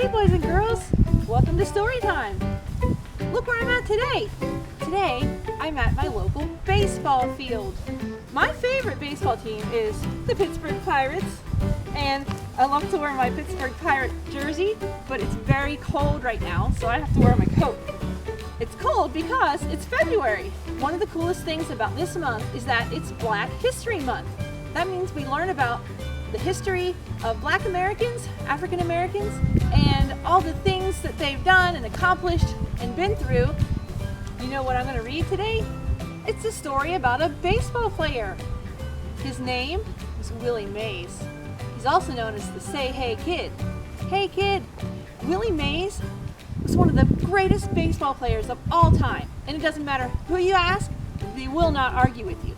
Hey boys and girls, welcome to Storytime. Look where I'm at today. Today, I'm at my local baseball field. My favorite baseball team is the Pittsburgh Pirates, and I love to wear my Pittsburgh Pirate jersey, but it's very cold right now, so I have to wear my coat. It's cold because it's February. One of the coolest things about this month is that it's Black History Month. That means we learn about the history of Black Americans, African Americans, and all the things that they've done and accomplished and been through. You know what I'm going to read today? It's a story about a baseball player. His name is Willie Mays. He's also known as the Say Hey Kid. Hey kid! Willie Mays was one of the greatest baseball players of all time, and it doesn't matter who you ask, they will not argue with you.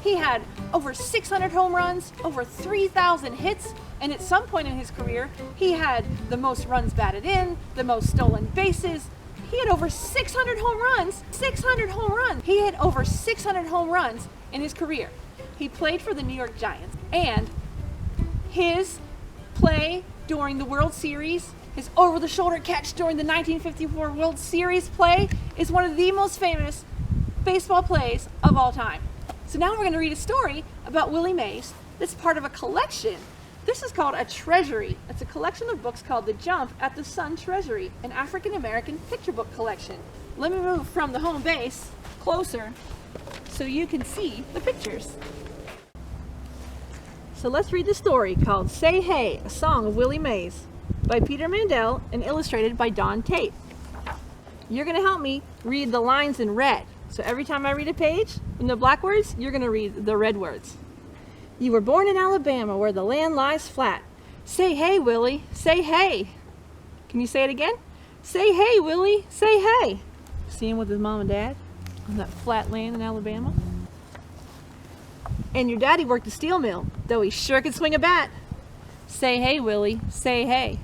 He had over 600 home runs, over 3,000 hits, and at some point in his career, he had the most runs batted in, the most stolen bases. He had over 600 home runs. 600 home runs! He had over 600 home runs in his career. He played for the New York Giants, and his play during the World Series, his over-the-shoulder catch during the 1954 World Series play is one of the most famous baseball plays of all time. So now we're going to read a story about Willie Mays that's part of a collection. This is called a treasury. It's a collection of books called The Jump at the Sun Treasury, an African-American picture book collection. Let me move from the home base closer so you can see the pictures. So let's read the story called Say Hey, a Song of Willie Mays by Peter Mandel and illustrated by Don Tate. You're going to help me read the lines in red. So every time I read a page in the black words, you're going to read the red words. You were born in Alabama where the land lies flat. Say hey, Willie, say hey. Can you say it again? Say hey, Willie, say hey. See him with his mom and dad on that flat land in Alabama? And your daddy worked a steel mill, though he sure could swing a bat. Say hey, Willie, say hey.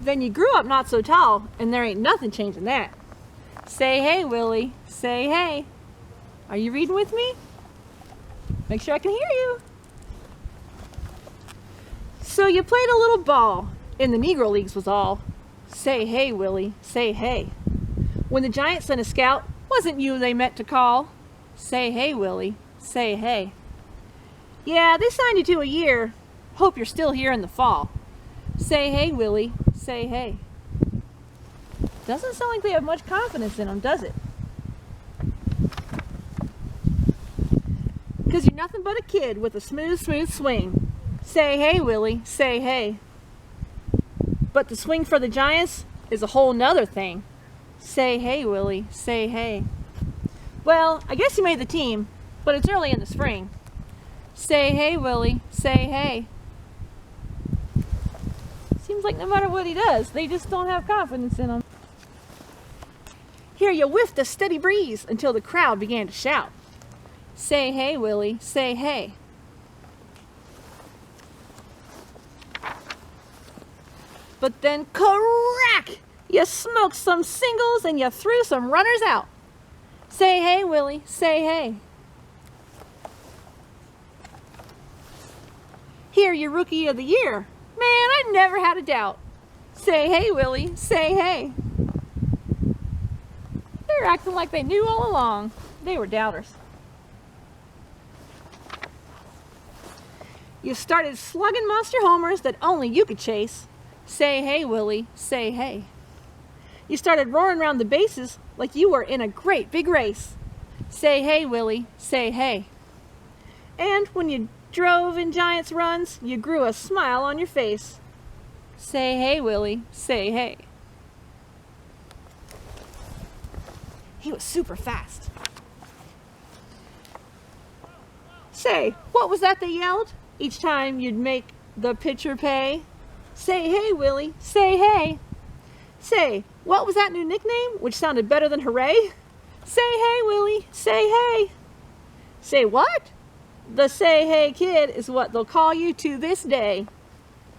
Then you grew up not so tall, and there ain't nothing changing that. Say hey, Willie, say hey. Are you reading with me? Make sure I can hear you. So you played a little ball in the Negro Leagues was all. Say hey, Willie, say hey. When the Giants sent a scout, wasn't you they meant to call? Say hey, Willie, say hey. Yeah, they signed you to a year. Hope you're still here in the fall. Say hey, Willie, say hey. Doesn't sound like they have much confidence in them, does it? Because you're nothing but a kid with a smooth, smooth swing. Say hey, Willie, say hey. But the swing for the Giants is a whole nother thing. Say hey, Willie, say hey. Well, I guess you made the team, but it's early in the spring. Say hey, Willie, say hey. Seems like no matter what he does, they just don't have confidence in him. Here you whiffed a steady breeze until the crowd began to shout. Say hey, Willie, say hey. But then crack! You smoked some singles and you threw some runners out. Say hey, Willie, say hey. Here, your Rookie of the Year. Man, I never had a doubt. Say hey, Willie, say hey. They're acting like they knew all along. They were doubters. You started slugging monster homers that only you could chase. Say hey, Willie, say hey. You started roaring around the bases like you were in a great big race. Say hey, Willie, say hey. And when you drove in Giants runs, you grew a smile on your face. Say hey, Willie, say hey. He was super fast. Say, what was that they yelled each time you'd make the pitcher pay? Say hey, Willie, say hey. Say, what was that new nickname which sounded better than hooray? Say hey, Willie, say hey. Say what? The Say Hey Kid is what they'll call you to this day.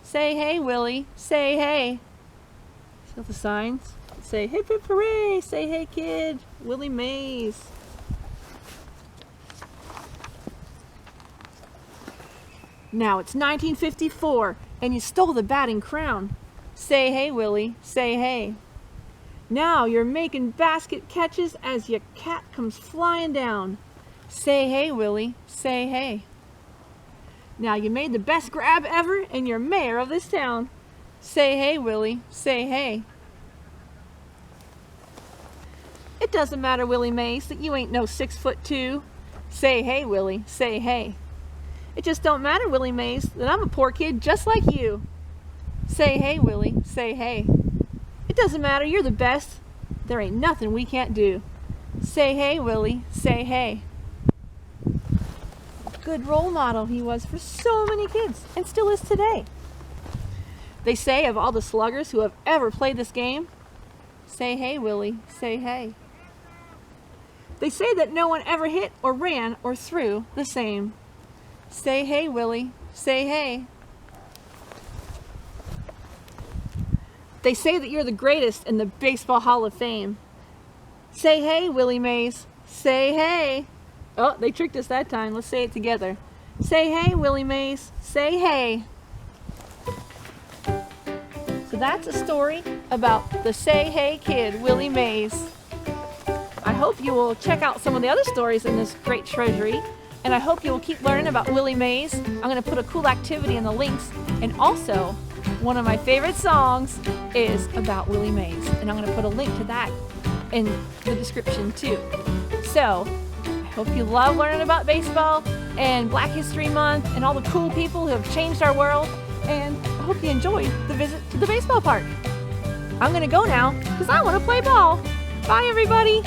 Say hey, Willie, say hey. See the signs? Say hip hip hooray, say hey kid, Willie Mays. Now it's 1954 and you stole the batting crown. Say hey, Willie, say hey. Now you're making basket catches as your cat comes flying down. Say hey, Willie, say hey. Now you made the best grab ever and you're mayor of this town. Say hey, Willie, say hey. It doesn't matter, Willie Mays, that you ain't no 6'2". Say hey, Willie, say hey. It just don't matter, Willie Mays, that I'm a poor kid just like you. Say hey, Willie, say hey. It doesn't matter, you're the best. There ain't nothing we can't do. Say hey, Willie, say hey. Good role model he was for so many kids, and still is today. They say of all the sluggers who have ever played this game, say hey, Willie, say hey. They say that no one ever hit or ran or threw the same. Say hey, Willie, say hey. They say that you're the greatest in the Baseball Hall of Fame. Say hey, Willie Mays, say hey. Oh, they tricked us that time. Let's say it together. Say hey, Willie Mays, say hey. So that's a story about the Say Hey Kid, Willie Mays. I hope you will check out some of the other stories in this great treasury, and I hope you will keep learning about Willie Mays. I'm going to put a cool activity in the links, and also one of my favorite songs is about Willie Mays, and I'm going to put a link to that in the description too. So I hope you love learning about baseball and Black History Month and all the cool people who have changed our world, and I hope you enjoyed the visit to the baseball park. I'm going to go now because I want to play ball. Bye, everybody.